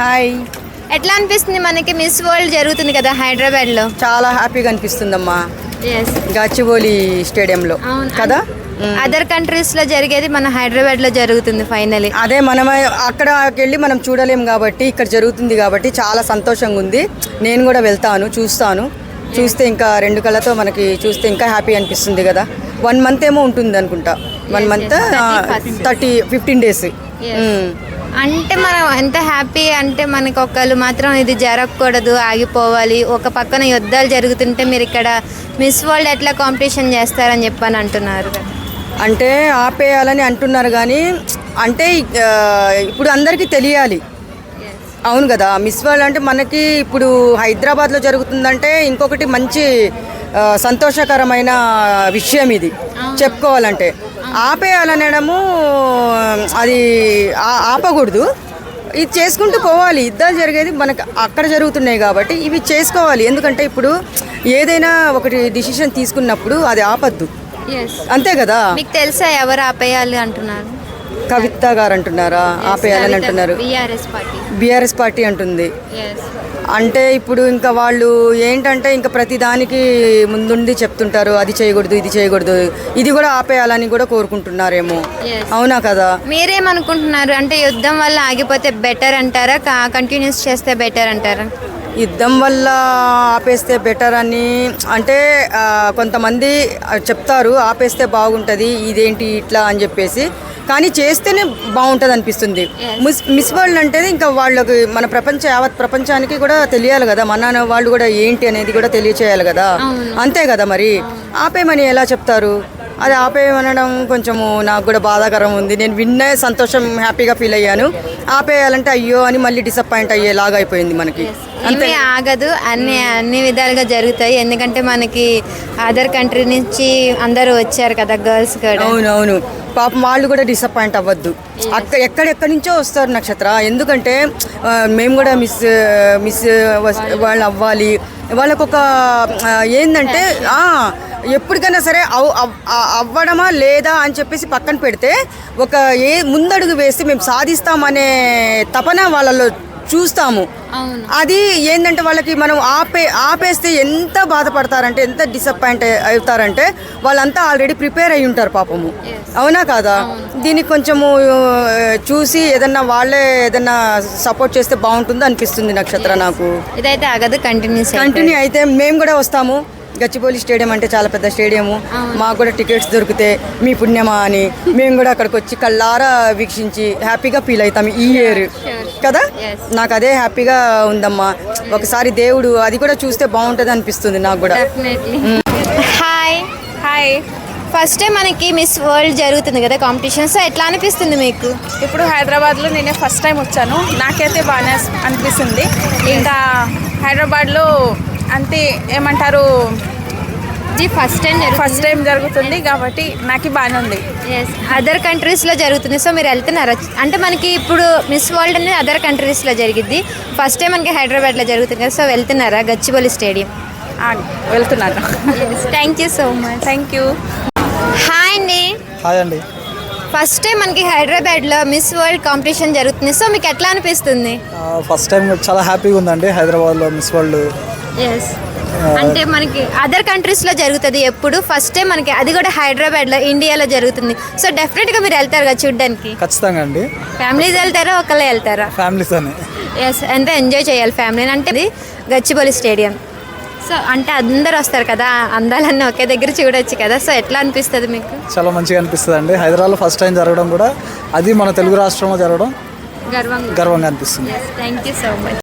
Hi. ఎట్లా అనిపిస్తుంది మనకి మిస్ వరల్డ్ జరుగుతుంది కదా హైదరాబాద్ లో? చాలా హ్యాపీగా అనిపిస్తుందమ్మా. ఎస్, గచ్చిబౌలి స్టేడియంలో కదా. అదర్ కంట్రీస్ లో జరిగేది మన హైదరాబాద్ లో జరుగుతుంది ఫైనలీ. అదే మనం అక్కడికి వెళ్ళి మనం చూడలేం కాబట్టి ఇక్కడ జరుగుతుంది కాబట్టి చాలా సంతోషంగా ఉంది. నేను కూడా వెళ్తాను, చూస్తే ఇంకా 2 కళ్ళతో మనకి చూస్తే ఇంకా హ్యాపీ అనిపిస్తుంది కదా. 1 మంత్ ఏమో ఉంటుంది అనుకుంటా. 1 మంత్ 15 డేస్. అంటే మనం ఎంత హ్యాపీ అంటే మనకి ఒకళ్ళు మాత్రం ఇది జరగకూడదు, ఆగిపోవాలి. ఒక పక్కన యుద్ధాలు జరుగుతుంటే మీరు ఇక్కడ మిస్ వరల్డ్ ఎట్లా కాంపిటీషన్ చేస్తారని చెప్పని అంటున్నారు. అంటే ఆపేయాలని అంటున్నారు కానీ అంటే ఇప్పుడు అందరికీ తెలియాలి. అవును కదా. మిస్ వరల్డ్ అంటే మనకి ఇప్పుడు హైదరాబాద్లో జరుగుతుందంటే ఇంకొకటి మంచి సంతోషకరమైన విషయం ఇది చెప్పుకోవాలంటే. ఆపేయాలనడము అది ఆపకూడదు. ఇది చేసుకుంటూ పోవాలి. యుద్ధాలు జరిగేది మనకు అక్కడ జరుగుతున్నాయి కాబట్టి ఇవి చేసుకోవాలి. ఎందుకంటే ఇప్పుడు ఏదైనా ఒకటి డిసిషన్ తీసుకున్నప్పుడు అది ఆపద్దు, అంతే కదా. మీకు తెలుసా ఎవరు ఆపేయాలి అంటున్నారు? కవిత గారు అంటున్నారా ఆపేయాలని అంటున్నారు. బీఆర్ఎస్ పార్టీ అంటుంది. అంటే ఇప్పుడు ఇంకా వాళ్ళు ఏంటంటే ఇంకా ప్రతిదానికి ముందుండి చెప్తుంటారు, అది చేయకూడదు, ఇది చేయకూడదు, ఇది కూడా ఆపేయాలని కూడా కోరుకుంటున్నారేమో. అవునా కదా. మీరేమనుకుంటున్నారు? అంటే యుద్ధం వల్ల ఆగిపోతే బెటర్ అంటారా, కంటిన్యూస్ చేస్తే బెటర్ అంటారా? యుద్ధం వల్ల ఆపేస్తే బెటర్ అని అంటే కొంతమంది చెప్తారు, ఆపేస్తే బాగుంటుంది, ఇదేంటి ఇట్లా అని చెప్పేసి. కానీ చేస్తేనే బాగుంటుంది అనిపిస్తుంది. మిస్ వరల్డ్ అంటే ఇంకా వాళ్ళకి మన యావత్ ప్రపంచానికి కూడా తెలియాలి కదా. మన వాళ్ళు కూడా ఏంటి అనేది కూడా తెలియచేయాలి కదా. అంతే కదా. మరి ఆపేయమని ఎలా చెప్తారు? అది ఆపేయమనడం కొంచెము నాకు కూడా బాధాకరం ఉంది. నేను విన్నే సంతోషం, హ్యాపీగా ఫీల్ అయ్యాను. ఆపేయాలంటే అయ్యో అని మళ్ళీ డిసప్పాయింట్ అయ్యేలాగా అయిపోయింది మనకి. అంతే, ఆగదు. అన్ని విధాలుగా జరుగుతాయి. ఎందుకంటే మనకి అదర్ కంట్రీ నుంచి అందరూ వచ్చారు కదా, గర్ల్స్ కూడా. అవునవును. పాపం వాళ్ళు కూడా డిసప్పాయింట్ అవ్వద్దు. ఎక్కడెక్కడి నుంచో వస్తారు నక్షత్ర. ఎందుకంటే మేము కూడా మిస్ వాళ్ళు అవ్వాలి. వాళ్ళకు ఒక ఏంటంటే ఎప్పటికైనా సరే అవ్వడమా లేదా అని చెప్పేసి పక్కన పెడితే ఒక ముందడుగు వేస్తే మేము సాధిస్తామనే తపన వాళ్ళలో చూస్తాము. అది ఏంటంటే వాళ్ళకి మనం ఆపేస్తే ఎంత బాధపడతారంటే, ఎంత డిసప్పాయింట్ అవుతారంటే వాళ్ళంతా ఆల్రెడీ ప్రిపేర్ అయి ఉంటారు పాపము. అవునా కాదా. దీనికి కొంచెము చూసి ఏదన్నా సపోర్ట్ చేస్తే బాగుంటుందో అనిపిస్తుంది నక్షత్ర నాకు. ఇదైతే ఆగదు, కంటిన్యూ అయితే మేము కూడా వస్తాము. గచ్చిబౌలి స్టేడియం అంటే చాలా పెద్ద స్టేడియము. మాకు కూడా టికెట్స్ దొరికితే మీ పుణ్యమా అని మేము కూడా అక్కడికి వచ్చి కళ్ళారా వీక్షించి హ్యాపీగా ఫీల్ అవుతాం ఈ ఇయర్ కదా. నాకు అదే హ్యాపీగా ఉందమ్మా. ఒకసారి దేవుడు అది కూడా చూస్తే బాగుంటుంది అనిపిస్తుంది నాకు కూడా. హాయ్. ఫస్ట్ టైం మనకి మిస్ వరల్డ్ జరుగుతుంది కదా కాంపిటీషన్. సో ఎట్లా అనిపిస్తుంది మీకు? ఇప్పుడు హైదరాబాద్లో నేనే ఫస్ట్ టైం వచ్చాను. నాకైతే బాగానే అనిపిస్తుంది. ఇంకా హైదరాబాద్లో అంతే ఏమంటారు, ఫస్ట్ టైం జరుగుతుంది కాబట్టి నాకు బాగానే ఉంది. అదర్ కంట్రీస్లో జరుగుతుంది. సో మీరు వెళ్తున్నారా? అంటే మనకి ఇప్పుడు మిస్ వరల్డ్ అనేది అదర్ కంట్రీస్లో జరిగిద్ది. ఫస్ట్ టైం మనకి హైదరాబాద్లో జరుగుతుంది కదా. సో వెళ్తున్నారా గచ్చిబౌలి స్టేడియం? వెళ్తున్నాను. Thank you so much. Thank you. Hi అండి. హాయ్ అండి. ఫస్ట్ టైం మనకి హైదరాబాద్లో మిస్ వరల్డ్ కాంపిటీషన్ జరుగుతుంది. సో మీకు ఎట్లా అనిపిస్తుంది? ఫస్ట్ టైం చాలా హ్యాపీగా ఉందండి హైదరాబాద్లో మిస్ వరల్డ్. అంటే మనకి అదర్ కంట్రీస్లో జరుగుతుంది ఎప్పుడు, ఫస్ట్ టైం మనకి అది కూడా హైదరాబాద్లో ఇండియాలో జరుగుతుంది. సో డెఫినెట్గా మీరు వెళ్తారు కదా చూడడానికి? ఖచ్చితంగా అండి. ఫ్యామిలీస్ వెళ్తారా, ఒకళ్ళే వెళ్తారా? ఫ్యామిలీతోనే. ఎంత ఎంజాయ్ చేయాలి ఫ్యామిలీని. అంటే ఇది గచ్చిబౌలి స్టేడియం. సో అంటే అందరు వస్తారు కదా, అందాలన్నీ ఒకే దగ్గర చూడొచ్చు కదా. సో ఎట్లా అనిపిస్తుంది మీకు? చాలా మంచిగా అనిపిస్తుంది అండి. హైదరాబాద్లో ఫస్ట్ టైం జరగడం కూడా, అది మన తెలుగు రాష్ట్రంలో జరగడం గర్వంగా అనిపిస్తుంది. Thank you so much.